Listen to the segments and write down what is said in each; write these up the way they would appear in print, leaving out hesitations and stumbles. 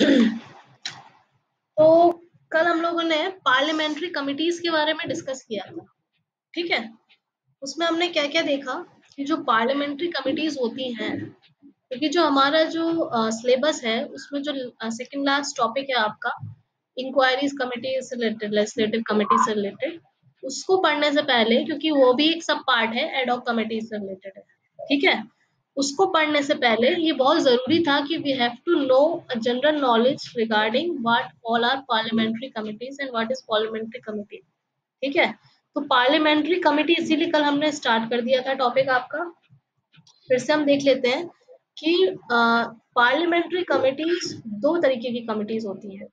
तो कल हम लोगों ने पार्लियामेंट्री कमिटीज के बारे में डिस्कस किया था, ठीक है। उसमें हमने क्या क्या देखा कि जो पार्लियामेंट्री कमिटीज होती हैं, क्योंकि जो हमारा जो सिलेबस है उसमें जो सेकंड लास्ट टॉपिक है आपका इंक्वायरीज कमिटी से रिलेटेड, लेजिस्लेटिव कमिटी से रिलेटेड, उसको पढ़ने से पहले, क्योंकि वो भी एक सब पार्ट है एडॉक कमिटी से रिलेटेड है, ठीक है। उसको पढ़ने से पहले ये बहुत जरूरी था कि we have to know general knowledge regarding what all are parliamentary committees and what is parliamentary committee, ठीक है। तो पार्लियामेंट्री कमिटी इसीलिए कल हमने स्टार्ट कर दिया था टॉपिक आपका। फिर से हम देख लेते हैं कि पार्लियामेंट्री कमिटीज दो तरीके की कमिटीज होती हैं,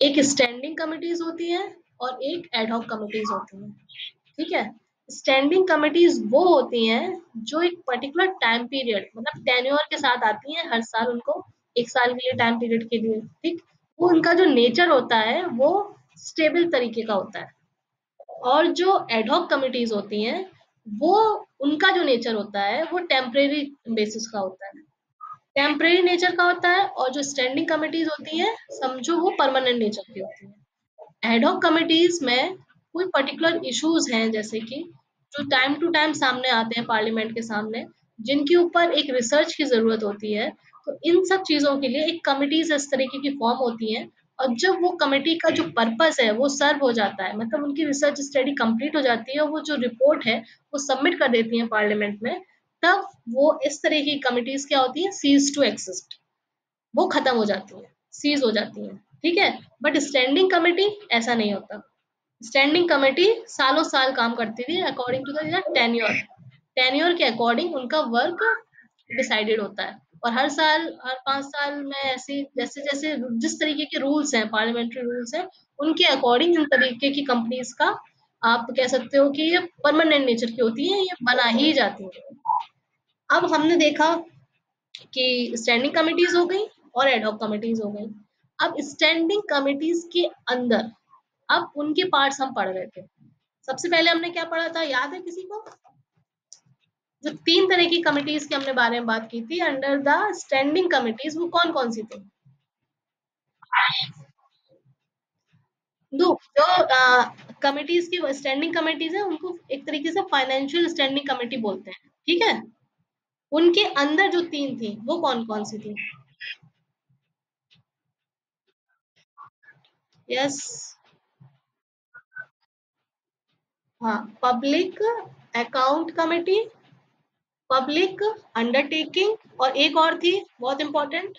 एक स्टैंडिंग कमिटीज होती है और एक एडहॉक कमिटीज होती है, ठीक है। स्टैंडिंग कमिटीज वो होती हैं जो एक पर्टिकुलर टाइम पीरियड मतलब टेन्योर के साथ आती हैं, हर साल उनको एक साल के लिए टाइम पीरियड के लिए, ठीक। वो उनका जो नेचर होता है वो स्टेबल तरीके का होता है। और जो एडहॉक कमिटीज होती हैं वो उनका जो नेचर होता है वो टेम्परेरी बेसिस का होता है, टेम्परेरी नेचर का होता है। और जो स्टैंडिंग कमिटीज होती हैं समझो वो परमानेंट नेचर की होती है। एडहॉक कमिटीज में कोई पर्टिकुलर इश्यूज हैं जैसे कि जो टाइम टू टाइम सामने आते हैं पार्लियामेंट के सामने, जिनके ऊपर एक रिसर्च की जरूरत होती है, तो इन सब चीजों के लिए एक कमिटीज इस तरीके की फॉर्म होती हैं। और जब वो कमेटी का जो पर्पस है वो सर्व हो जाता है, मतलब उनकी रिसर्च स्टडी कंप्लीट हो जाती है और वो जो रिपोर्ट है वो सबमिट कर देती है पार्लियामेंट में, तब वो इस तरह की कमिटीज क्या होती है, सीज टू एक्सिस्ट, वो खत्म हो जाती है, सीज हो जाती है, ठीक है। बट स्टैंडिंग कमेटी ऐसा नहीं होता। स्टैंडिंग कमेटी सालों साल काम करती थी according to the tenure, tenure के अकॉर्डिंग उनका वर्क डिसाइडेड होता है। और हर साल, हर 5 साल में ऐसी जैसे जैसे जिस तरीके के रूल्स हैं, पार्लियामेंट्री रूल्स हैं, उनके अकॉर्डिंग इन तरीके की कंपनीज का आप कह सकते हो कि ये परमानेंट नेचर की होती है, ये बना ही जाती है। अब हमने देखा कि स्टैंडिंग कमिटीज हो गई और एडहॉक कमिटीज हो गई। अब स्टैंडिंग कमिटीज के अंदर अब उनके पार्ट्स हम पढ़ रहे थे। सबसे पहले हमने क्या पढ़ा था, याद है किसी को? जो 3 तरह की कमिटीज के हमने बारे में बात की थी अंडर द स्टैंडिंग कमिटीज, वो कौन कौन सी थी? दो जो कमिटीज की स्टैंडिंग कमिटीज है उनको एक तरीके से फाइनेंशियल स्टैंडिंग कमेटी बोलते हैं, ठीक है। उनके अंदर जो 3 थी वो कौन कौन सी थी? यस, हाँ, public account committee, public undertaking, और एक और थी बहुत इंपॉर्टेंट,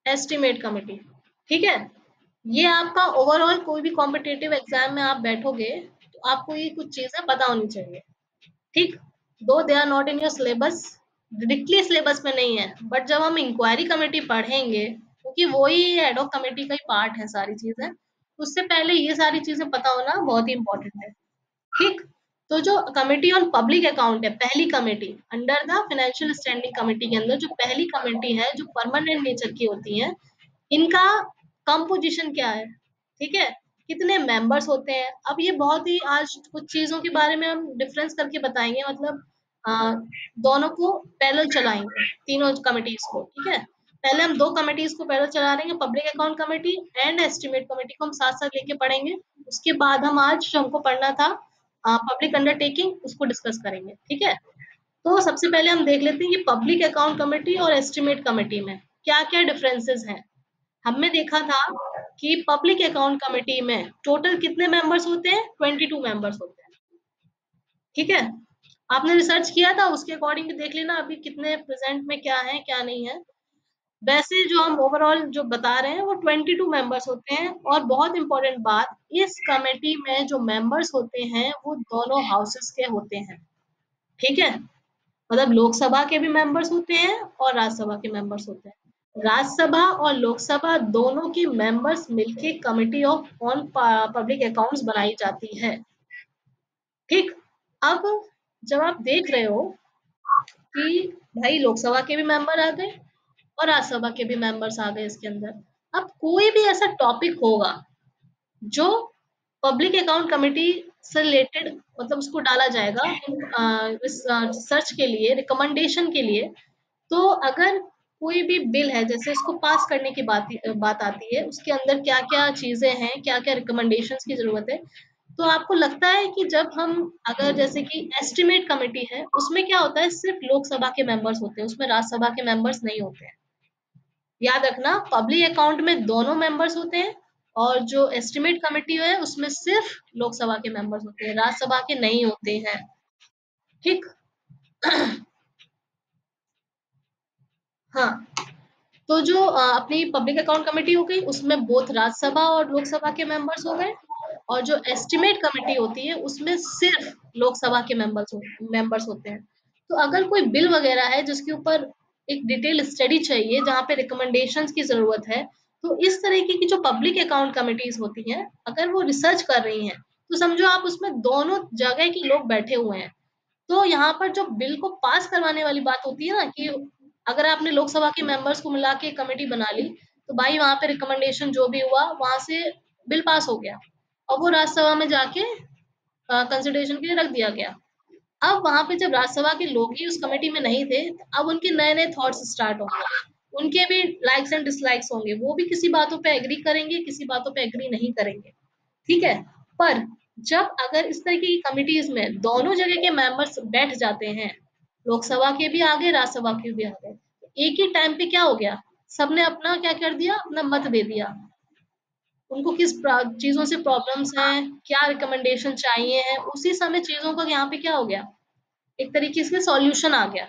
एस्टिमेट कमेटी, ठीक है। ये आपका ओवरऑल कोई भी कॉम्पिटेटिव एग्जाम में आप बैठोगे तो आपको ये कुछ चीजें पता होनी चाहिए, ठीक। Though they are not in your syllabus, directly syllabus में नहीं है, बट जब हम इंक्वायरी कमेटी पढ़ेंगे, क्योंकि वो ही एडहॉक कमेटी का ही पार्ट है सारी चीजें, उससे पहले ये सारी चीजें पता होना बहुत ही इंपॉर्टेंट है, ठीक। तो जो कमेटी ऑन पब्लिक अकाउंट है, पहली committee under the financial standing committee के अंदर जो पहली कमेटी है जो परमानेंट नेचर की होती है, इनका कंपोजिशन क्या है, ठीक है, कितने मेंबर्स होते हैं। अब ये बहुत ही आज कुछ चीजों के बारे में हम डिफरेंस करके बताएंगे, मतलब आ, दोनों को पैरेलल चलाएंगे, तीनों कमिटीज को, ठीक है। पहले हम दो कमिटीज को पैरेलल चला रहे हैं, public account committee and estimate committee को हम साथ साथ लेके पढ़ेंगे। उसके बाद हम आज जो हमको पढ़ना था पब्लिक अंडरटेकिंग, उसको डिस्कस करेंगे, ठीक है। तो सबसे पहले हम देख लेते हैं कि पब्लिक अकाउंट कमेटी और एस्टिमेट कमेटी में क्या क्या डिफरेंसेस हैं। हमने देखा था कि पब्लिक अकाउंट कमेटी में टोटल कितने मेंबर्स होते हैं, 22 मेंबर्स होते हैं, ठीक है। आपने रिसर्च किया था उसके अकॉर्डिंग देख लेना अभी कितने प्रेजेंट में क्या है क्या नहीं है। वैसे जो हम ओवरऑल जो बता रहे हैं वो 22 मेंबर्स होते हैं। और बहुत इंपॉर्टेंट बात, इस कमेटी में जो मेंबर्स होते हैं वो दोनों हाउसेस के होते हैं, ठीक है। मतलब लोकसभा के भी मेंबर्स होते हैं और राज्यसभा के मेंबर्स होते हैं। राज्यसभा और लोकसभा दोनों की मेंबर्स मिलके committee of on public accounts बनाई जाती है, ठीक। अब जब आप देख रहे हो कि भाई लोकसभा के भी मेंबर आ गए और राज्यसभा के भी मेंबर्स आ गए इसके अंदर, अब कोई भी ऐसा टॉपिक होगा जो पब्लिक अकाउंट कमेटी से रिलेटेड, मतलब उसको डाला जाएगा रिसर्च के लिए, रिकमेंडेशन के लिए। तो अगर कोई भी बिल है, जैसे इसको पास करने की बात आती है, उसके अंदर क्या क्या चीजें हैं, क्या क्या रिकमेंडेशंस की जरूरत है। तो आपको लगता है कि जब हम, अगर जैसे कि एस्टिमेट कमेटी है, उसमें क्या होता है, सिर्फ लोकसभा के मेंबर्स होते हैं, उसमें राज्यसभा के मेंबर्स नहीं होते हैं। याद रखना, पब्लिक अकाउंट में दोनों मेंबर्स होते हैं, और जो एस्टिमेट कमेटी है उसमें सिर्फ लोकसभा के मेंबर्स होते हैं, राज्यसभा के नहीं होते हैं। ठीक। हाँ, तो जो अपनी पब्लिक अकाउंट कमेटी हो गई, उसमें बोथ राज्यसभा और लोकसभा के मेंबर्स हो गए, और जो एस्टिमेट कमेटी होती है उसमें सिर्फ लोकसभा के मेंबर्स होते हैं। तो अगर कोई बिल वगैरह है जिसके ऊपर एक डिटेल स्टडी चाहिए, जहाँ पे रिकमेंडेशंस की जरूरत है, तो इस तरीके की जो पब्लिक अकाउंट कमिटीज होती हैं, अगर वो रिसर्च कर रही हैं, तो समझो आप उसमें दोनों जगह के लोग बैठे हुए हैं। तो यहाँ पर जो बिल को पास करवाने वाली बात होती है ना, कि अगर आपने लोकसभा के मेंबर्स को मिला के कमेटी बना ली, तो भाई वहां पे रिकमेंडेशन जो भी हुआ वहां से बिल पास हो गया, और वो राज्यसभा में जाके कंसिडरेशन के लिए रख दिया गया। अब वहां पे जब राज्यसभा के लोग ही उस कमेटी में नहीं थे, तो अब उनके नए नए थॉट्स स्टार्ट होंगे, उनके भी लाइक्स एंड डिसलाइक्स होंगे, वो भी किसी बातों पे एग्री करेंगे, किसी बातों पे एग्री नहीं करेंगे। ठीक है। पर जब अगर इस तरीके की कमिटीज में दोनों जगह के मेंबर्स बैठ जाते हैं, लोकसभा के भी आगे, राज्यसभा के भी आगे, तो एक ही टाइम पे क्या हो गया, सबने अपना क्या कर दिया, अपना मत दे दिया। उनको किस चीजों से प्रॉब्लम्स हैं, क्या रिकमेंडेशन चाहिए है, उसी समय चीजों का यहाँ पे क्या हो गया, एक तरीके से सॉल्यूशन आ गया।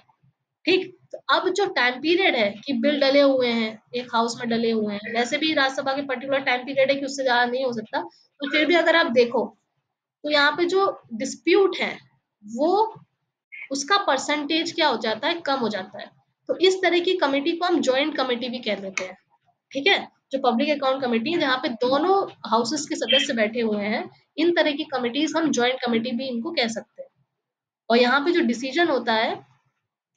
ठीक। तो अब जो टाइम पीरियड है कि बिल डले हुए हैं, एक हाउस में डले हुए हैं, वैसे भी राज्यसभा के पर्टिकुलर टाइम पीरियड है कि उससे ज्यादा नहीं हो सकता, तो फिर भी अगर आप देखो, तो यहाँ पे जो डिस्प्यूट है, वो उसका परसेंटेज क्या हो जाता है, कम हो जाता है। तो इस तरह की कमेटी को हम जॉइंट कमेटी भी कह देते हैं। ठीक है। जो पब्लिक अकाउंट कमेटी है, जहाँ पे दोनों हाउसेस के सदस्य बैठे हुए हैं, इन तरह की कमिटीज हम जॉइंट कमेटी भी इनको कह सकते हैं। और यहाँ पे जो डिसीजन होता है,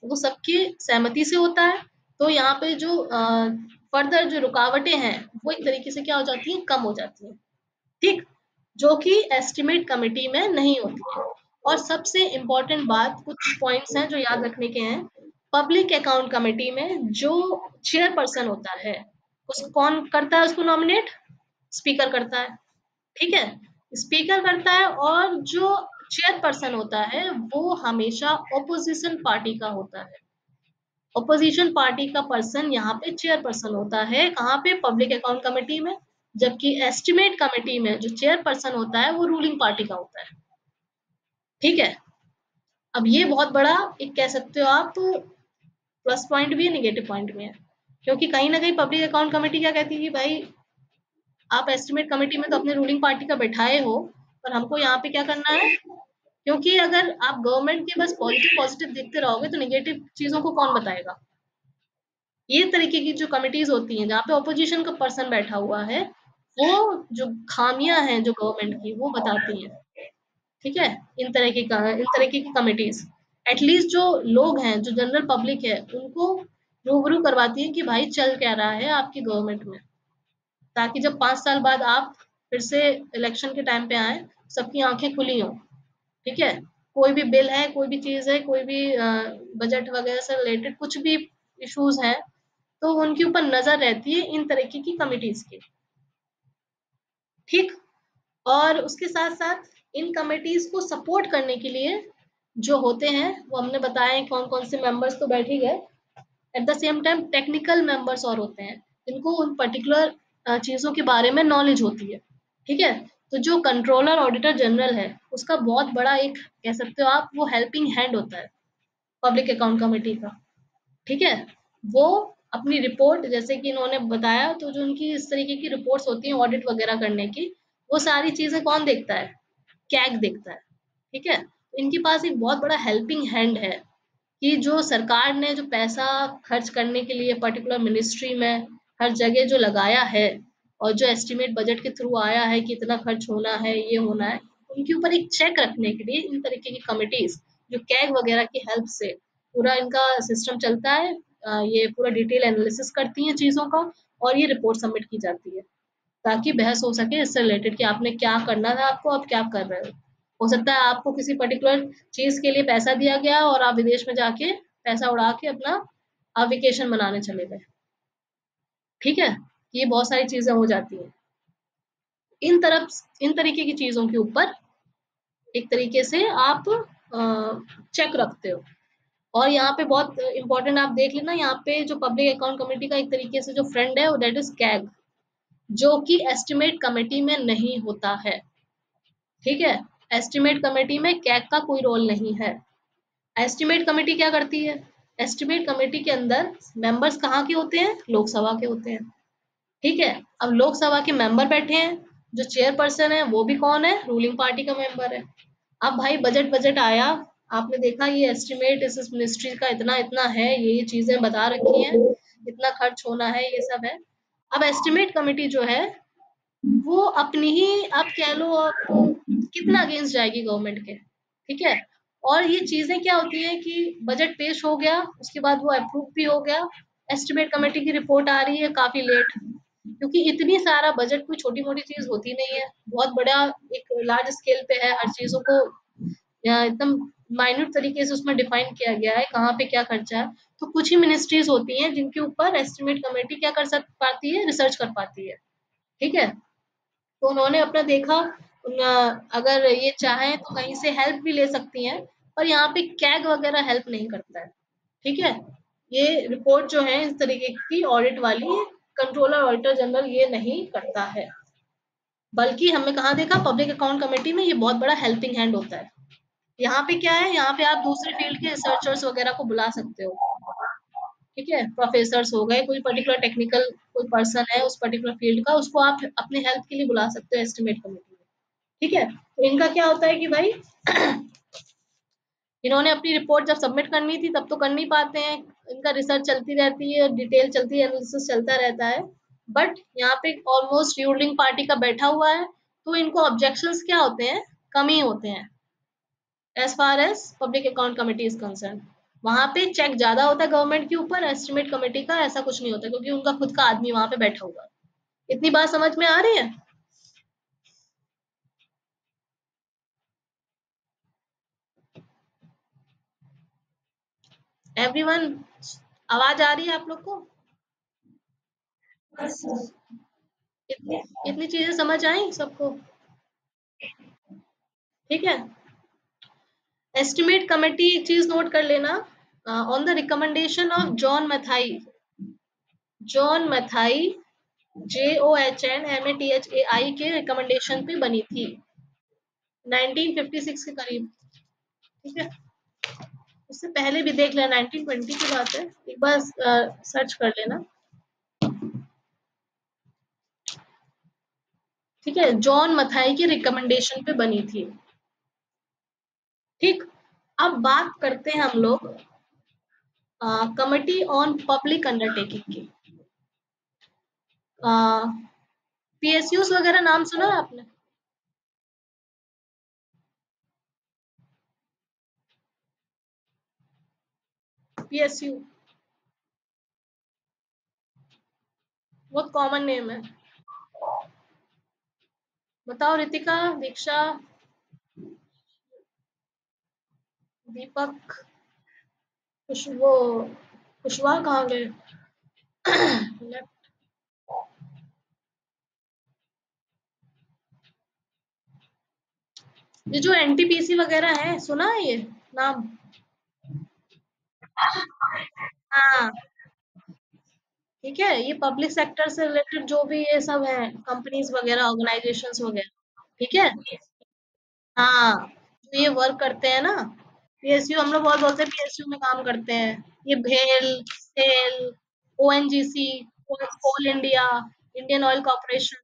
वो सबकी सहमति से होता है। तो यहाँ पे जो फर्दर जो रुकावटें हैं, वो एक तरीके से क्या हो जाती हैं, कम हो जाती हैं। ठीक। जो कि एस्टिमेट कमेटी में नहीं होती है। और सबसे इम्पोर्टेंट बात, कुछ पॉइंट्स हैं जो याद रखने के हैं। पब्लिक अकाउंट कमेटी में जो चेयरपर्सन होता है, उसको कौन करता है, उसको नॉमिनेट स्पीकर करता है। ठीक है। स्पीकर करता है, और जो चेयरपर्सन होता है वो हमेशा ओपोजिशन पार्टी का होता है। ओपोजिशन पार्टी का पर्सन यहाँ पे चेयरपर्सन होता है, कहाँ पे, पब्लिक अकाउंट कमेटी में। जबकि एस्टिमेट कमेटी में जो चेयरपर्सन होता है वो रूलिंग पार्टी का होता है। ठीक है। अब ये बहुत बड़ा एक कह सकते हो आप, प्लस पॉइंट भी है, निगेटिव पॉइंट भी है। क्योंकि कहीं ना कहीं पब्लिक अकाउंट कमेटी क्या कहती है कि भाई, आप एस्टिमेट कमेटी में तो अपने रूलिंग पार्टी का बैठाए हो, पर हमको यहाँ पे क्या करना है। क्योंकि अगर आप गवर्नमेंट के बस पॉजिटिव पॉजिटिव देखते रहोगे, तो निगेटिव चीजों को कौन बताएगा। ये तरीके की जो कमिटीज होती हैं, जहाँ पे ऑपोजिशन का पर्सन बैठा हुआ है, वो जो खामियां हैं जो गवर्नमेंट की, वो बताती हैं। ठीक है। इन तरीके की कमिटीज एटलीस्ट जो लोग हैं, जो जनरल पब्लिक है, उनको रूबरू करवाती है कि भाई चल क्या रहा है आपकी गवर्नमेंट में, ताकि जब 5 साल बाद आप फिर से इलेक्शन के टाइम पे आए, सबकी आंखें खुली हों। ठीक है। कोई भी बिल है, कोई भी चीज है, कोई भी बजट वगैरह से रिलेटेड कुछ भी इश्यूज हैं, तो उनके ऊपर नजर रहती है इन तरीके की कमिटीज की। ठीक। और उसके साथ साथ इन कमिटीज को सपोर्ट करने के लिए जो होते हैं, वो हमने बताया है कौन कौन से मेंबर्स तो बैठ ही गए। At the same time technical members और होते हैं, जिनको उन पर्टिकुलर चीजों के बारे में नॉलेज होती है। ठीक है। तो जो कंट्रोलर ऑडिटर जनरल है, उसका बहुत बड़ा एक कह सकते हो आप, वो हेल्पिंग हैंड होता है पब्लिक अकाउंट कमेटी का। ठीक है। वो अपनी रिपोर्ट, जैसे कि इन्होंने बताया, तो जो उनकी इस तरीके की रिपोर्ट्स होती हैं ऑडिट वगैरह करने की, वो सारी चीजें कौन देखता है, कैग देखता है। ठीक है। इनके पास एक बहुत बड़ा हेल्पिंग हैंड है, कि जो सरकार ने जो पैसा खर्च करने के लिए पर्टिकुलर मिनिस्ट्री में हर जगह जो लगाया है, और जो एस्टिमेट बजट के थ्रू आया है कि इतना खर्च होना है, ये होना है, उनके ऊपर एक चेक रखने के लिए इन तरीके की कमिटीज, जो कैग वगैरह की हेल्प से पूरा इनका सिस्टम चलता है। ये पूरा डिटेल एनालिसिस करती हैं चीजों का, और ये रिपोर्ट सबमिट की जाती है, ताकि बहस हो सके इससे रिलेटेड कि आपने क्या करना था, आपको आप क्या कर रहे हो सकता है आपको किसी पर्टिकुलर चीज के लिए पैसा दिया गया और आप विदेश में जाके पैसा उड़ा के अपना आप वेकेशन मनाने चले गए, ठीक है, ये बहुत सारी चीजें हो जाती हैं। इन तरीके की चीजों के ऊपर एक तरीके से आप चेक रखते हो। और यहाँ पे बहुत इंपॉर्टेंट आप देख लेना, यहाँ पे जो पब्लिक अकाउंट कमेटी का एक तरीके से जो फ्रेंड है वो दैट इज कैग, जो कि एस्टिमेट कमेटी में नहीं होता है, ठीक है। एस्टिमेट कमेटी में कैग का कोई रोल नहीं है। एस्टिमेट कमेटी क्या करती है? एस्टिमेट कमेटी के अंदर मेंबर्स कहाँ के होते हैं? लोकसभा के होते हैं, ठीक है। अब लोकसभा के मेंबर बैठे हैं, जो चेयरपर्सन है वो भी कौन है? रूलिंग पार्टी का मेंबर है। अब भाई बजट बजट आया, आपने देखा ये एस्टिमेट इस मिनिस्ट्री का इतना इतना है, ये चीजें बता रखी हैं, इतना खर्च होना है, ये सब है। अब एस्टिमेट कमेटी जो है वो अपनी ही, आप कह लो आप कितना अगेंस्ट जाएगी गवर्नमेंट के, ठीक है। और ये चीजें क्या होती है कि बजट पेश हो गया, उसके बाद वो अप्रूव भी हो गया, एस्टिमेट कमेटी की रिपोर्ट आ रही है काफी लेट, क्योंकि इतनी सारा बजट कोई छोटी मोटी चीज होती नहीं है, बहुत बड़ा एक लार्ज स्केल पे है, हर चीजों को एकदम माइन्यूट तरीके से उसमें डिफाइन किया गया है कहाँ पे क्या खर्चा है। तो कुछ ही मिनिस्ट्रीज होती हैं जिनके ऊपर एस्टिमेट कमेटी क्या कर सक पाती है? रिसर्च कर पाती है, ठीक है। तो उन्होंने अपना देखा, अगर ये चाहें तो कहीं से हेल्प भी ले सकती हैं, पर यहाँ पे कैग वगैरह हेल्प नहीं करता है, ठीक है। ये रिपोर्ट जो है इस तरीके की ऑडिट वाली, कंट्रोलर ऑडिटर जनरल ये नहीं करता है, बल्कि हमने कहा देखा पब्लिक अकाउंट कमेटी में ये बहुत बड़ा हेल्पिंग हैंड होता है। यहाँ पे क्या है, यहाँ पे आप दूसरे फील्ड के रिसर्चर्स वगैरह को बुला सकते हो, ठीक है, प्रोफेसर्स हो गए, कोई पर्टिकुलर टेक्निकल कोई पर्सन है उस पर्टिकुलर फील्ड का, उसको आप अपने हेल्प के लिए बुला सकते हो एस्टिमेट कमेटी में, ठीक है। तो इनका क्या होता है कि भाई इन्होंने अपनी रिपोर्ट जब सबमिट करनी थी तब तो कर नहीं पाते हैं, इनका रिसर्च चलती रहती है, डिटेल चलती है, एनालिसिस चलता रहता है, बट यहाँ पे ऑलमोस्ट रूलिंग पार्टी का बैठा हुआ है, तो इनको ऑब्जेक्शंस क्या होते हैं? कम ही होते हैं as far as public account committee is concern. वहां पे चेक ज्यादा होता है गवर्नमेंट के ऊपर, एस्टिमेट कमेटी का ऐसा कुछ नहीं होता, क्योंकि उनका खुद का आदमी वहां पे बैठा हुआ है। इतनी बात समझ में आ रही है? एवरीवन, आवाज आ रही है आप लोग को? इतनी इतनी चीजें समझ आई सबको? ठीक है। एस्टिमेट कमेटी एक चीज नोट कर लेना, on the recommendation of John Mathai, JOHNMATHAI के रिकमेंडेशन पे बनी थी 1956 के करीब, ठीक है। उससे पहले भी देख लेना, 1920 की बात है, एक बार सर्च कर लेना, ठीक है। जॉन मथाई की रिकमेंडेशन पे बनी थी, ठीक। अब बात करते हैं हम लोग कमिटी ऑन पब्लिक अंडरटेकिंग की। PSUs वगैरह नाम सुना है आपने? PSU बहुत कॉमन नेम है। बताओ रितिका, दीक्षा, दीपक, खुशबू, खुशवा कहाँ गए? ये जो NTPC वगैरह है, सुना है ये नाम? हाँ, ठीक है, ये पब्लिक सेक्टर से रिलेटेड जो भी ये सब है, कंपनीज वगैरह, ऑर्गेनाइजेशंस वगैरह, ठीक है। हाँ, जो ये वर्क करते हैं ना, PSU हम लोग बहुत बोलते हैं PSU में काम करते हैं, ये भेल, सेल, ONGC, कोल इंडिया, इंडियन ऑयल कॉर्पोरेशन,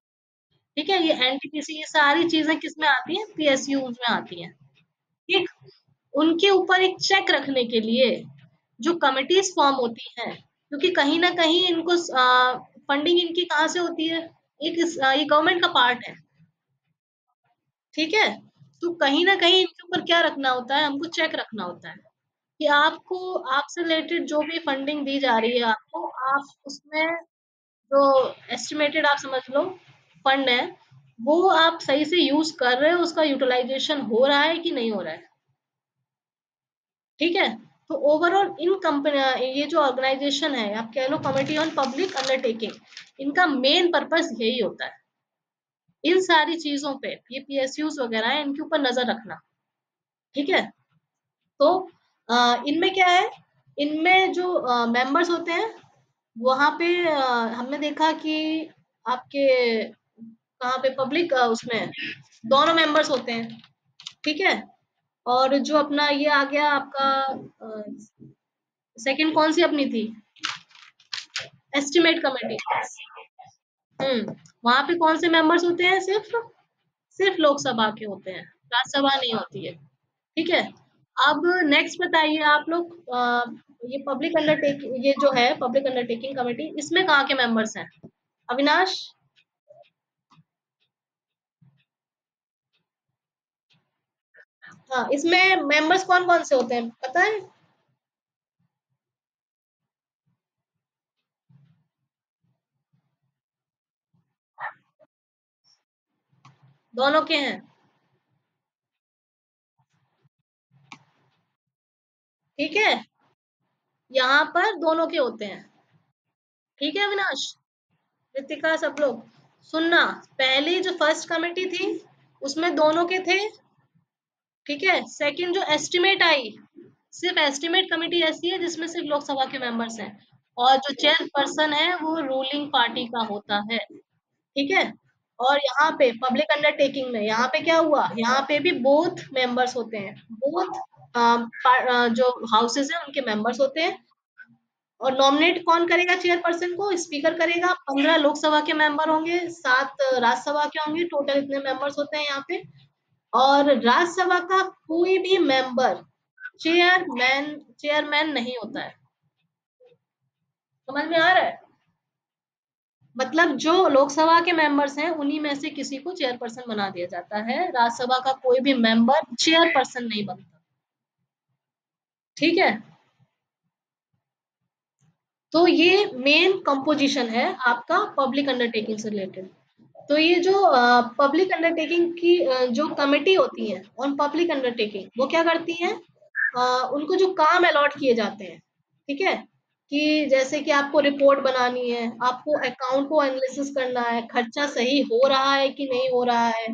ठीक है, ये NTPC, ये सारी चीजें किस में आती हैं? PSU में आती हैं, ठीक। उनके ऊपर एक चेक रखने के लिए जो कमिटीज फॉर्म होती हैं, क्योंकि कहीं ना कहीं इनको फंडिंग इनकी कहाँ से होती है? ये गवर्नमेंट का पार्ट है, ठीक है। तो कहीं ना कहीं इनके ऊपर क्या रखना होता है? हमको चेक रखना होता है कि आपको, आपसे रिलेटेड जो भी फंडिंग दी जा रही है आपको, आप उसमें जो एस्टिमेटेड आप समझ लो फंड है, वो आप सही से यूज कर रहे हो, उसका यूटिलाइजेशन हो रहा है कि नहीं हो रहा है, ठीक है। तो ओवरऑल इन कंपनी, ये जो ऑर्गेनाइजेशन है, आप कह लो कमिटी ऑन पब्लिक अंडरटेकिंग, इनका मेन पर्पस यही होता है, इन सारी चीजों पे, ये पीएसयूज वगैरह है, इनके ऊपर नजर रखना। ठीक है। तो इनमें क्या है, इनमें जो मेंबर्स होते हैं, वहां पे हमने देखा कि आपके कहाँ पे पब्लिक, उसमें दोनों मेंबर्स होते हैं। ठीक है। और जो अपना ये आ गया आपका, सेकंड कौन सी अपनी थी, एस्टिमेट कमेटी। वहां पे कौन से मेंबर्स होते हैं, सिर्फ सिर्फ लोकसभा के होते हैं, राज्यसभा नहीं होती है। ठीक है। अब नेक्स्ट बताइए आप लोग, ये पब्लिक अंडरटेकिंग, ये जो है पब्लिक अंडरटेकिंग कमेटी, इसमें कहाँ के मेंबर्स हैं, अविनाश? हाँ, इसमें मेंबर्स कौन कौन से होते हैं पता है? दोनों के हैं। ठीक है, यहाँ पर दोनों के होते हैं। ठीक है अविनाश, रितिका, सब लोग सुनना। पहली जो फर्स्ट कमेटी थी, उसमें दोनों के थे। ठीक है। सेकंड जो एस्टिमेट आई, सिर्फ एस्टिमेट कमेटी ऐसी है जिसमें सिर्फ लोकसभा के मेंबर्स हैं, और जो चेयरपर्सन है वो रूलिंग पार्टी का होता है। ठीक है। और यहाँ पे पब्लिक अंडरटेकिंग में, यहाँ पे क्या हुआ, यहाँ पे भी बोथ मेंबर्स होते हैं, बोथ जो हाउसेज हैं उनके मेंबर्स होते हैं। और नॉमिनेट कौन करेगा चेयरपर्सन को, स्पीकर करेगा। 15 लोकसभा के मेंबर होंगे, 7 राज्यसभा के होंगे, टोटल इतने मेंबर्स होते हैं यहाँ पे। और राज्यसभा का कोई भी मेंबर चेयरमैन नहीं होता है। समझ में आ रहा है? मतलब जो लोकसभा के मेंबर्स हैं उन्हीं में से किसी को चेयरपर्सन बना दिया जाता है, राज्यसभा का कोई भी मेंबर चेयरपर्सन नहीं बनता। ठीक है। तो ये मेन कंपोजिशन है आपका पब्लिक अंडरटेकिंग से रिलेटेड। तो ये जो पब्लिक अंडरटेकिंग की जो कमेटी होती है ऑन पब्लिक अंडरटेकिंग, वो क्या करती है, उनको जो काम अलॉट किए जाते हैं, ठीक है, कि जैसे कि आपको रिपोर्ट बनानी है, आपको अकाउंट को एनालिसिस करना है, खर्चा सही हो रहा है कि नहीं हो रहा है,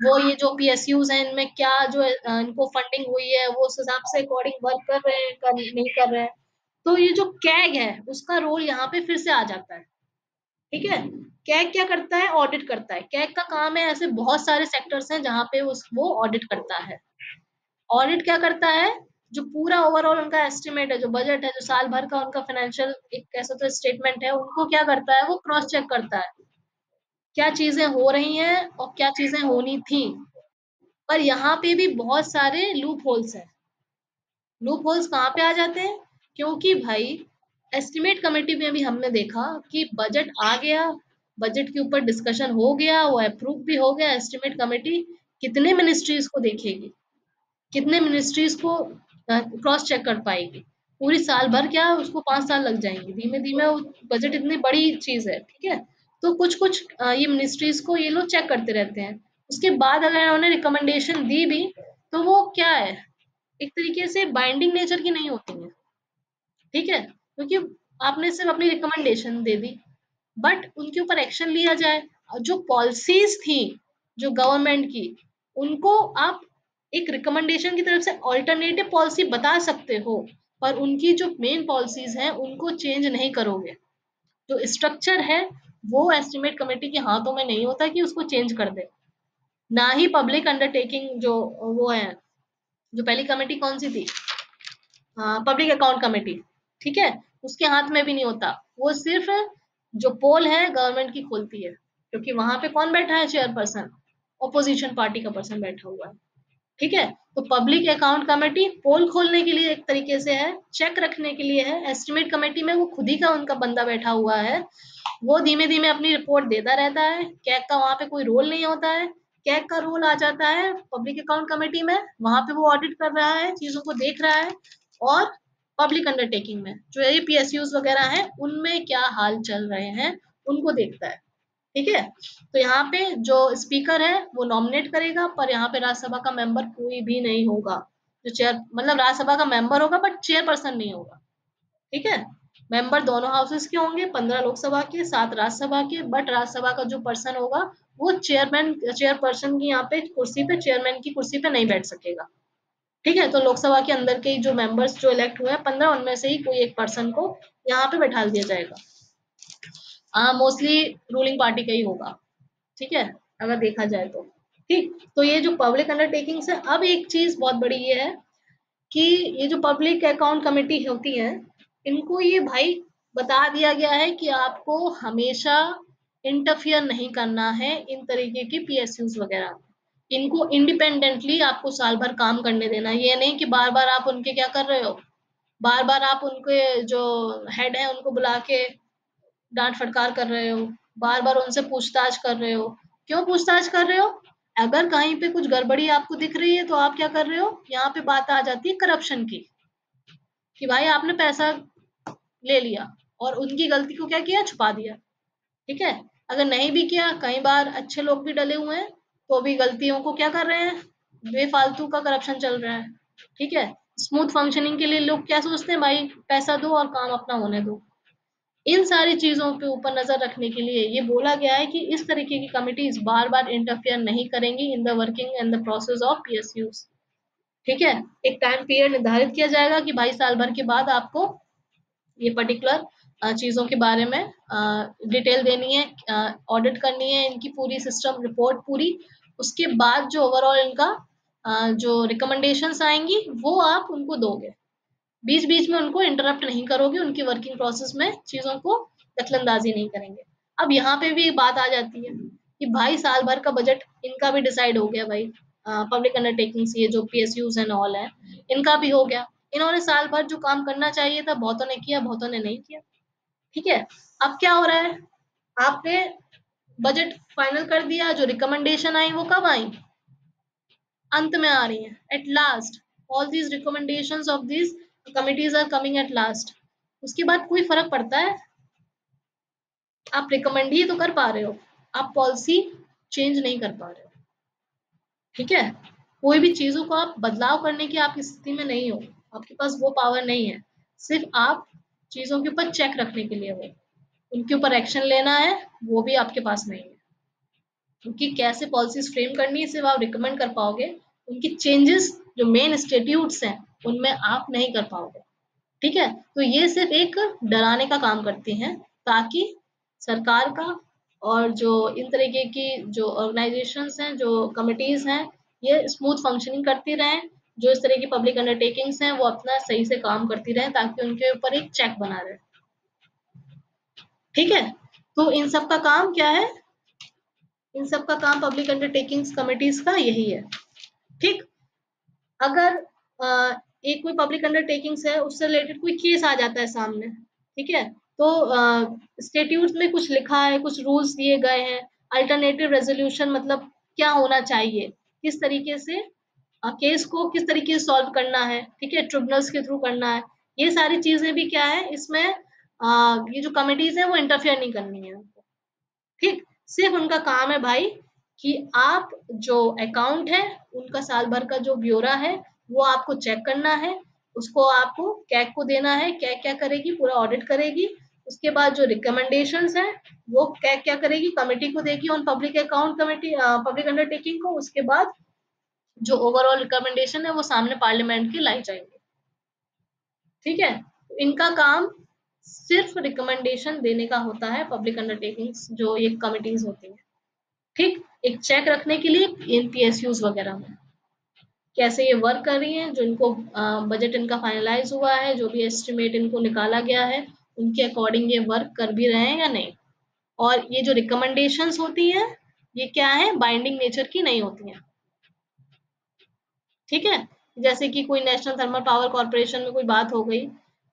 वो ये जो पीएसयूज हैं इनमें क्या जो इनको फंडिंग हुई है वो उस हिसाब से अकॉर्डिंग वर्क कर रहे हैं, नहीं कर रहे हैं। तो ये जो कैग है उसका रोल यहाँ पे फिर से आ जाता है। ठीक है। कैग क्या करता है, ऑडिट करता है। कैग का काम है, ऐसे बहुत सारे सेक्टर्स हैं जहां पे वो ऑडिट करता है। ऑडिट क्या करता है, जो पूरा ओवरऑल उनका एस्टिमेट है, जो बजट है, जो साल भर का उनका फाइनेंशियल एक कैसे तो स्टेटमेंट है, उनको क्या करता है, वो क्रॉस चेक करता है, क्या चीजें हो रही हैं और क्या चीजें होनी थी। पर यहाँ पे भी बहुत सारे लूप होल्स हैं। लूप होल्स कहाँ पे आ जाते हैं, क्योंकि भाई एस्टिमेट कमेटी में भी हमने देखा कि बजट आ गया, बजट के ऊपर डिस्कशन हो गया, वो अप्रूव भी हो गया, एस्टिमेट कमेटी कितने मिनिस्ट्रीज को देखेगी, कितने मिनिस्ट्रीज को क्रॉस चेक कर पाएगी, पूरी साल भर क्या उसको 5 साल लग जाएंगे, धीमे धीमे वो बजट इतनी बड़ी चीज है। ठीक है। तो कुछ कुछ ये मिनिस्ट्रीज को ये लोग चेक करते रहते हैं। उसके बाद अगर उन्होंने रिकमेंडेशन दी भी, तो वो क्या है, एक तरीके से बाइंडिंग नेचर की नहीं होती है। ठीक है, क्योंकि आपने सिर्फ अपनी रिकमेंडेशन दे दी, बट उनके ऊपर एक्शन लिया जाए। और जो पॉलिसीज थी जो गवर्नमेंट की, उनको आप एक रिकमेंडेशन की तरफ से ऑल्टरनेटिव पॉलिसी बता सकते हो, पर उनकी जो मेन पॉलिसीज हैं उनको चेंज नहीं करोगे। जो स्ट्रक्चर है वो एस्टिमेट कमेटी के हाथों में नहीं होता कि उसको चेंज कर दे। ना ही पब्लिक अंडरटेकिंग जो वो है, जो पहली कमेटी कौन सी थी, पब्लिक अकाउंट कमेटी, ठीक है, उसके हाथ में भी नहीं होता। वो सिर्फ जो पोल है गवर्नमेंट की खोलती है, क्योंकि वहां पे कौन बैठा है, चेयरपर्सन, ऑपोजिशन पार्टी का पर्सन बैठा हुआ है। ठीक है। तो पब्लिक अकाउंट कमेटी पोल खोलने के लिए एक तरीके से है, चेक रखने के लिए है। एस्टिमेट कमेटी में वो खुद ही का उनका बंदा बैठा हुआ है, वो धीमे धीमे अपनी रिपोर्ट देता रहता है। कैग का वहां पे कोई रोल नहीं होता है। कैग का रोल आ जाता है पब्लिक अकाउंट कमेटी में, वहां पे वो ऑडिट कर रहा है, चीजों को देख रहा है। और पब्लिक अंडरटेकिंग में जो ये पीएसयूज वगैरह हैं उनमें क्या हाल चल रहे हैं उनको देखता है। ठीक है। तो यहाँ पे जो स्पीकर है वो नॉमिनेट करेगा, पर यहाँ पे राज्यसभा का मेंबर कोई भी नहीं होगा। जो चेयर मतलब राज्यसभा का मेंबर होगा बट चेयरपर्सन नहीं होगा, ठीक है। मेंबर दोनों हाउसेस के होंगे, 15 लोकसभा के, 7 राज्यसभा के, बट राज्यसभा का जो पर्सन होगा वो चेयरपर्सन की यहाँ पे कुर्सी पे, चेयरमैन की कुर्सी पे नहीं बैठ सकेगा, ठीक है। तो लोकसभा के अंदर के जो मेंबर्स जो इलेक्ट हुए हैं 15, उनमें से ही कोई एक पर्सन को यहाँ पे बैठा दिया जाएगा। मोस्टली रूलिंग पार्टी का ही होगा, ठीक है, अगर देखा जाए तो। ठीक, तो ये जो पब्लिक अंडरटेकिंग्स है, अब एक चीज बहुत बड़ी ये है कि ये जो पब्लिक अकाउंट कमेटी होती है, इनको ये भाई बता दिया गया है कि आपको हमेशा इंटरफियर नहीं करना है इन तरीके की पीएसयूज वगैरह। इनको इंडिपेंडेंटली आपको साल भर काम करने देना है। ये नहीं कि बार बार आप उनके क्या कर रहे हो, बार बार आप उनके जो हेड है उनको बुला के डांट फटकार कर रहे हो, बार बार उनसे पूछताछ कर रहे हो। क्यों पूछताछ कर रहे हो? अगर कहीं पे कुछ गड़बड़ी आपको दिख रही है तो आप क्या कर रहे हो, यहाँ पे बात आ जाती है करप्शन की, कि भाई आपने पैसा ले लिया और उनकी गलती को क्या किया, छुपा दिया, ठीक है। अगर नहीं भी किया, कई बार अच्छे लोग भी डले हुए हैं तो भी गलतियों को क्या कर रहे हैं, बेफालतू का करप्शन चल रहा है, ठीक है। स्मूथ फंक्शनिंग के लिए लोग क्या सोचते हैं, भाई पैसा दो और काम अपना होने दो। इन सारी चीजों पे ऊपर नजर रखने के लिए ये बोला गया है कि इस तरीके की कमिटीज बार बार इंटरफेयर नहीं करेंगी in the working and the process of PSUs, ठीक है। एक टाइम पीरियड निर्धारित किया जाएगा कि भाई साल भर के बाद आपको ये पर्टिकुलर चीजों के बारे में डिटेल देनी है, ऑडिट करनी है इनकी पूरी सिस्टम रिपोर्ट पूरी। उसके बाद जो ओवरऑल इनका जो रिकमेंडेशंस आएंगी वो आप उनको दोगे, बीच बीच में उनको इंटरप्ट नहीं करोगे, उनकी वर्किंग प्रोसेस में चीजों को दखलंदाजी नहीं करेंगे। अब यहाँ पे भी एक बात आ जाती है कि भाई साल भर का बजट इनका भी डिसाइड हो गया भाई, पब्लिक अंडरटेकिंग्स ये जो पीएसयूज एंड ऑल है इनका भी हो गया। इन्होंने साल भर जो काम करना चाहिए था बहुतों ने किया, बहुतों ने नहीं किया, ठीक है। अब क्या हो रहा है, आपने बजट फाइनल कर दिया, जो रिकमेंडेशन आई वो कब आई, अंत में आ रही है, at last all these recommendations of these committees are coming at last. उसके बाद कोई फर्क पड़ता है, आप रिकमेंड ही तो कर पा रहे हो, आप पॉलिसी चेंज नहीं कर पा रहे हो, ठीक है। कोई भी चीजों को आप बदलाव करने की आपकी स्थिति में नहीं हो, आपके पास वो पावर नहीं है। सिर्फ आप चीजों के ऊपर चेक रखने के लिए हो, उनके ऊपर एक्शन लेना है वो भी आपके पास नहीं है। क्योंकि कैसे पॉलिसीज फ्रेम करनी है सिर्फ आप रिकमेंड कर पाओगे, उनकी चेंजेस जो मेन इंस्टीट्यूट्स हैं उनमें आप नहीं कर पाओगे, ठीक है। तो ये सिर्फ एक डराने का काम करती हैं ताकि सरकार का और जो इन तरीके की जो ऑर्गेनाइजेशंस हैं, जो कमिटीज हैं, ये स्मूथ फंक्शनिंग करती रहें। जो इस तरह की पब्लिक अंडरटेकिंग्स हैं वो अपना सही से काम करती रहें ताकि उनके ऊपर एक चेक बना रहे, ठीक है। तो इन सब का काम क्या है, इन सब का काम पब्लिक अंडरटेकिंग्स कमिटीज का यही है, ठीक। अगर एक कोई पब्लिक अंडरटेकिंग्स है उससे रिलेटेड कोई केस आ जाता है सामने, ठीक है, तो स्टेट्यूट में कुछ लिखा है, कुछ रूल्स दिए गए हैं, अल्टरनेटिव रेजोल्यूशन मतलब क्या होना चाहिए, किस तरीके से केस को किस तरीके से सॉल्व करना है, ठीक है, ट्रिब्यूनल्स के थ्रू करना है। ये सारी चीजें भी क्या है इसमें, ये जो कमिटीज है वो इंटरफेयर नहीं करनी है, ठीक। सिर्फ उनका काम है भाई कि आप जो अकाउंट है उनका साल भर का जो ब्यौरा है वो आपको चेक करना है, उसको आपको कैग को देना है, कैग क्या करेगी, पूरा ऑडिट करेगी। उसके बाद जो रिकमेंडेशंस है वो कैग क्या करेगी, कमेटी को देगी on public account committee, public undertaking को। उसके बाद जो ओवरऑल रिकमेंडेशन है वो सामने पार्लियामेंट की लाई जाएंगे, ठीक है। तो इनका काम सिर्फ रिकमेंडेशन देने का होता है, पब्लिक अंडरटेकिंग्स जो ये कमिटीज होती है, ठीक। एक चेक रखने के लिए इन पीएसयूज वगैरह में कैसे ये वर्क कर रही हैं, जो इनको बजट इनका फाइनलाइज हुआ है, जो भी एस्टिमेट इनको निकाला गया है उनके अकॉर्डिंग ये वर्क कर भी रहे हैं या नहीं। और ये जो रिकमेंडेशंस होती हैं ये क्या है, बाइंडिंग नेचर की नहीं होती हैं, ठीक है। जैसे कि कोई नेशनल थर्मल पावर कॉर्पोरेशन में कोई बात हो गई,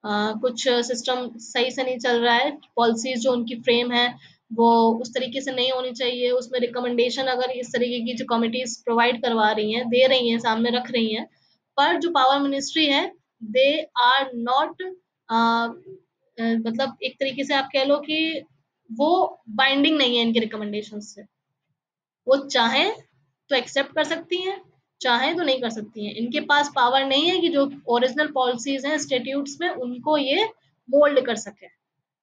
कुछ सिस्टम सही से नहीं चल रहा है, पॉलिसीज जो उनकी फ्रेम है वो उस तरीके से नहीं होनी चाहिए, उसमें रिकमेंडेशन अगर इस तरीके की जो कमिटीज प्रोवाइड करवा रही हैं, दे रही हैं, सामने रख रही हैं, पर जो पावर मिनिस्ट्री है दे आर नॉट, मतलब एक तरीके से आप कह लो कि वो बाइंडिंग नहीं है इनके रिकमेंडेशन से। वो चाहें तो एक्सेप्ट कर सकती हैं, चाहे तो नहीं कर सकती हैं। इनके पास पावर नहीं है कि जो ओरिजिनल पॉलिसीज हैं स्टेट्यूट्स में उनको ये मोल्ड कर सके।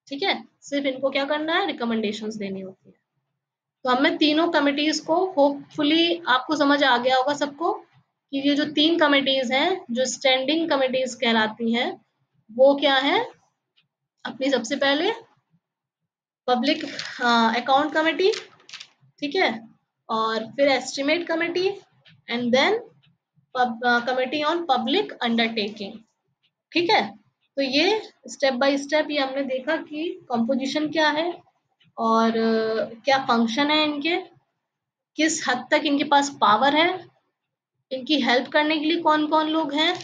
ठीक है, सिर्फ इनको क्या करना है, रिकमेंडेशंस देनी होती है। तो हमें तीनों कमिटीज को होपफुली आपको समझ आ गया होगा सबको कि ये जो 3 कमिटीज हैं जो स्टैंडिंग कमिटीज कहलाती हैं वो क्या है। अपनी सबसे पहले पब्लिक अकाउंट कमेटी, ठीक है, और फिर estimate committee and then committee on public undertaking. ठीक है, तो ये स्टेप बाय स्टेप ये हमने देखा कि कंपोजिशन क्या है और क्या फंक्शन है इनके, किस हद तक इनके पास पावर है, इनकी हेल्प करने के लिए कौन कौन लोग हैं,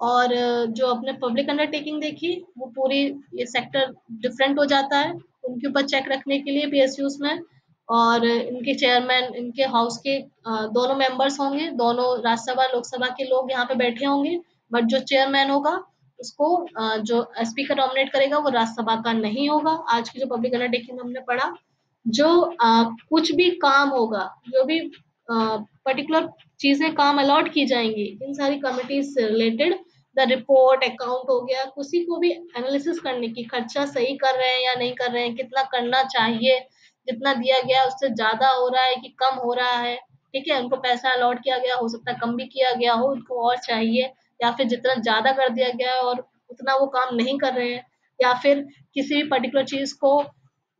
और जो अपने पब्लिक अंडरटेकिंग देखी वो पूरी ये सेक्टर डिफरेंट हो जाता है उनके ऊपर चेक रखने के लिए पीएसयूज में। और इनके चेयरमैन इनके हाउस के दोनों मेंबर्स होंगे, दोनों राज्यसभा लोकसभा के लोग यहाँ पे बैठे होंगे, बट जो चेयरमैन होगा उसको जो स्पीकर नॉमिनेट करेगा वो राज्यसभा का नहीं होगा। आज की जो पब्लिक अंडरटेकिंग हमने पढ़ा, जो कुछ भी काम होगा, जो भी पर्टिकुलर चीजें काम अलॉट की जाएंगी इन सारी कमिटीज से रिलेटेड, द रिपोर्ट अकाउंट हो गया, किसी को भी एनालिसिस करने की खर्चा सही कर रहे हैं या नहीं कर रहे हैं, कितना करना चाहिए, जितना दिया गया उससे ज्यादा हो रहा है कि कम हो रहा है। ठीक है, उनको पैसा अलॉट किया गया, हो सकता है कम भी किया गया हो, उनको और चाहिए, या फिर जितना ज्यादा कर दिया गया है और उतना वो काम नहीं कर रहे हैं, या फिर किसी भी पर्टिकुलर चीज को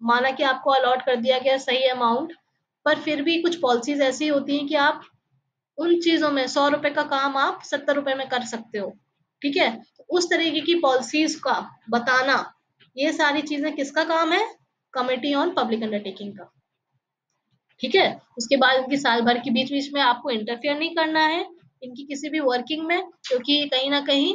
माना कि आपको अलॉट कर दिया गया सही अमाउंट, पर फिर भी कुछ पॉलिसीज ऐसी होती हैं कि आप उन चीजों में 100 रुपए का काम आप 70 रुपए में कर सकते हो। ठीक है, तो उस तरीके की पॉलिसीज का बताना, ये सारी चीजें किसका काम है, कमेटी ऑन पब्लिक अंडरटेकिंग का। ठीक है, उसके बाद इनकी साल भर के बीच बीच में आपको इंटरफेयर नहीं करना है इनकी किसी भी वर्किंग में, क्योंकि कहीं ना कहीं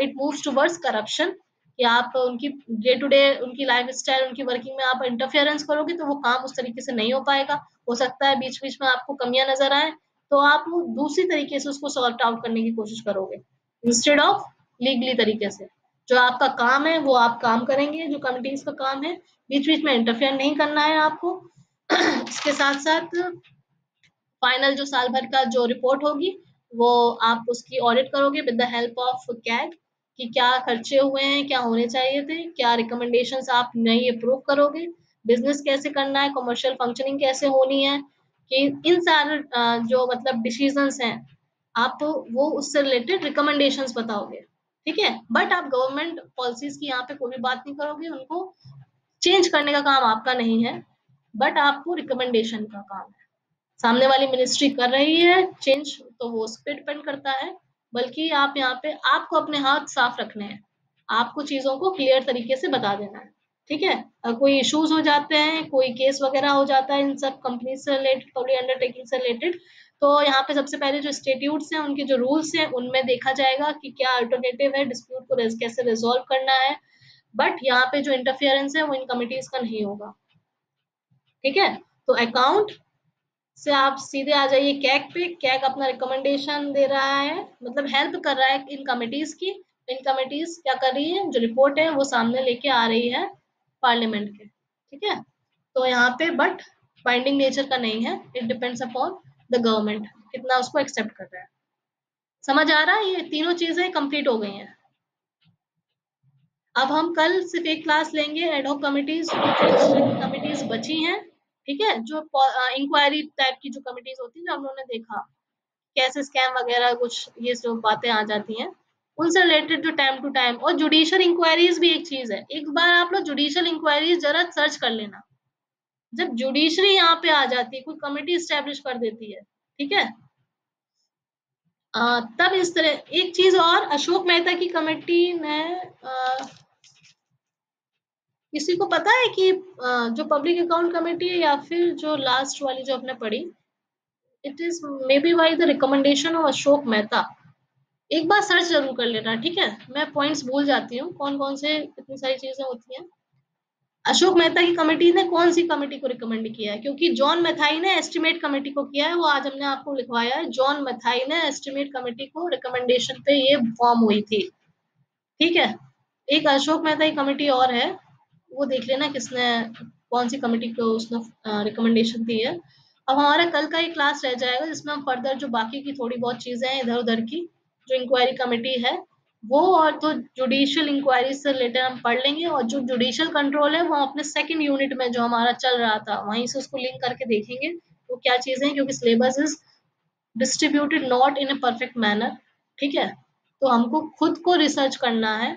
इट मूव्स टुवर्ड्स करप्शन, कि आप उनकी डे टू डे उनकी लाइफ स्टाइल उनकी वर्किंग में आप इंटरफेरेंस करोगे तो वो काम उस तरीके से नहीं हो पाएगा। हो सकता है बीच बीच में आपको कमियां नजर आए, तो आप दूसरी तरीके से उसको सॉर्ट आउट करने की कोशिश करोगे इंस्टेड ऑफ लीगली तरीके से। जो आपका काम है वो आप काम करेंगे, जो कमिटीज का काम है, बीच बीच में इंटरफेयर नहीं करना है आपको। इसके साथ साथ फाइनल जो साल भर का जो रिपोर्ट होगी वो आप उसकी ऑडिट करोगे with the help of CAG, कि क्या खर्चे हुए हैं, क्या होने चाहिए थे, क्या रिकमेंडेशंस आप नई अप्रूव करोगे, बिजनेस कैसे करना है, कमर्शियल फंक्शनिंग कैसे होनी है, कि इन सारे जो मतलब डिसीजंस हैं आप वो उससे रिलेटेड रिकमेंडेशंस बताओगे। ठीक है, बट आप गवर्नमेंट पॉलिसीज की यहाँ पे कोई भी बात नहीं करोगे, उनको चेंज करने का काम आपका नहीं है, बट आपको रिकमेंडेशन का काम है। सामने वाली मिनिस्ट्री कर रही है चेंज तो वो उस पर डिपेंड करता है, बल्कि आप यहाँ पे आपको अपने हाथ साफ रखने हैं, आपको चीजों को क्लियर तरीके से बता देना है। ठीक है, कोई इश्यूज हो जाते हैं, कोई केस वगैरह हो जाता है इन सब कंपनी से रिलेटेड, पब्लिक अंडरटेकिंग से रिलेटेड, तो यहाँ पे सबसे पहले जो स्टेट्यूट्स हैं उनके जो रूल्स हैं उनमें देखा जाएगा कि क्या अल्टरनेटिव है, डिस्प्यूट को कैसे रिजोल्व करना है, बट यहाँ पे जो इंटरफेरेंस है वो इन कमिटीज का नहीं होगा। ठीक है, तो अकाउंट से आप सीधे आ जाइए कैग पे। कैग अपना रिकमेंडेशन दे रहा है, मतलब हेल्प कर रहा है इन कमिटीज की। इन कमिटीज क्या कर रही है, जो रिपोर्ट है वो सामने लेके आ रही है पार्लियामेंट के। ठीक है, तो यहाँ पे बट बाइंडिंग नेचर का नहीं है, it depends upon the government कितना उसको एक्सेप्ट कर रहा है। समझ आ रहा है, ये तीनों चीजें कंप्लीट हो गई हैं। अब हम कल सिर्फ एक क्लास लेंगे एडहॉक कमिटीज, कमिटीज बची हैं। ठीक है, जो इंक्वायरी टाइप की जो कमिटीज होती है जो हम लोगों ने देखा, कैसे स्कैम वगैरह कुछ ये जो बातें आ जाती हैं उनसे रिलेटेड, जो टाइम टू टाइम, और जुडिशियल इंक्वायरीज भी एक चीज है। एक बार आप लोग जुडिशियल इंक्वायरीज जरा सर्च कर लेना, जब जुडिशरी यहाँ पे आ जाती है, कोई कमिटी स्टैब्लिश कर देती है, ठीक है, तब इस तरह एक चीज और, अशोक मेहता की कमेटी ने किसी को पता है कि जो पब्लिक अकाउंट कमेटी है या फिर जो लास्ट वाली जो आपने पढ़ी, it is may be by the recommendation of Ashok Mehta. एक बार सर्च जरूर कर लेना, ठीक है, मैं पॉइंट्स भूल जाती हूँ कौन कौन से इतनी सारी चीजें होती हैं। अशोक मेहता की कमेटी ने कौन सी कमेटी को रिकमेंड किया है, क्योंकि जॉन मैथाई ने एस्टिमेट कमेटी को किया है, वो आज हमने आपको लिखवाया है, जॉन मैथाई ने एस्टिमेट कमेटी को रिकमेंडेशन पे ये फॉर्म हुई थी। ठीक है, एक अशोक मेहता की कमेटी और है, वो देख लेना किसने कौन सी कमेटी को उसने रिकमेंडेशन दी है। अब हमारा कल का ही क्लास रह जाएगा जिसमें हम फर्दर जो बाकी की थोड़ी बहुत चीजें हैं इधर उधर की जो इंक्वायरी कमेटी है वो और तो जुडिशियल इंक्वायरी से रिलेटेड हम पढ़ लेंगे, और जो जुडिशियल कंट्रोल है वो अपने सेकंड यूनिट में जो हमारा चल रहा था वहीं से उसको लिंक करके देखेंगे वो क्या चीजें हैं, क्योंकि syllabus is distributed not in a perfect manner. ठीक है, तो हमको खुद को रिसर्च करना है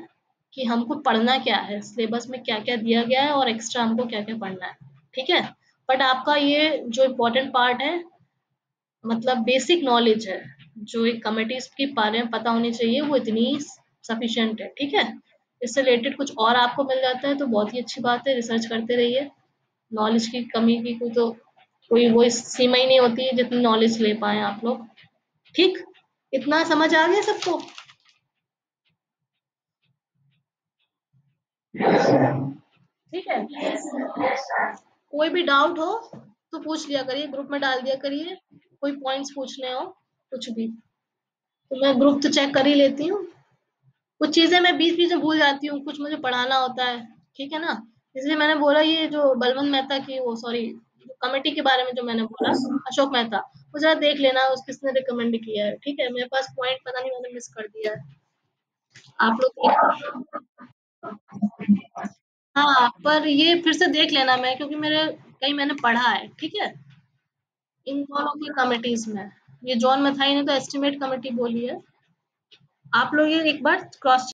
कि हमको पढ़ना क्या है, सिलेबस में क्या क्या दिया गया है और एक्स्ट्रा हमको क्या क्या पढ़ना है। ठीक है, बट आपका ये जो इम्पोर्टेंट पार्ट है मतलब बेसिक नॉलेज है जो एक कमिटीज के बारे में पता होनी चाहिए वो इतनी सफिशिएंट है। ठीक है, इससे रिलेटेड कुछ और आपको मिल जाता है तो बहुत ही अच्छी बात है, रिसर्च करते रहिए। नॉलेज की कमी की कोई तो कोई वो सीमा ही नहीं होती है जितनी नॉलेज ले पाए आप लोग। ठीक, इतना समझ आ गया सबको? ठीक है, कोई भी डाउट हो तो पूछ लिया करिए, ग्रुप में डाल दिया करिए, कोई पॉइंट्स पूछने हो कुछ भी तो मैं ग्रुप तो चेक कर ही लेती हूँ। कुछ चीजें मैं बीच बीच में भूल जाती हूँ, कुछ मुझे पढ़ाना होता है। ठीक है ना, इसलिए मैंने बोला ये जो बलवंत मेहता की वो सॉरी कमेटी के बारे में जो मैंने बोला अशोक मेहता, वो जरा देख लेना उस किसने रिकमेंड किया है। ठीक है, मेरे पास पॉइंट पता नहीं मैंने मिस कर दिया है, आप लोग हाँ पर ये फिर से देख लेना मैं क्योंकि मेरे कहीं मैंने पढ़ा है। ठीक है, इन दोनों की कमिटीज में ये जॉन मथाई ने तो एस्टिमेट कमेटी बोली है, आप लोग ये एक बार क्रॉस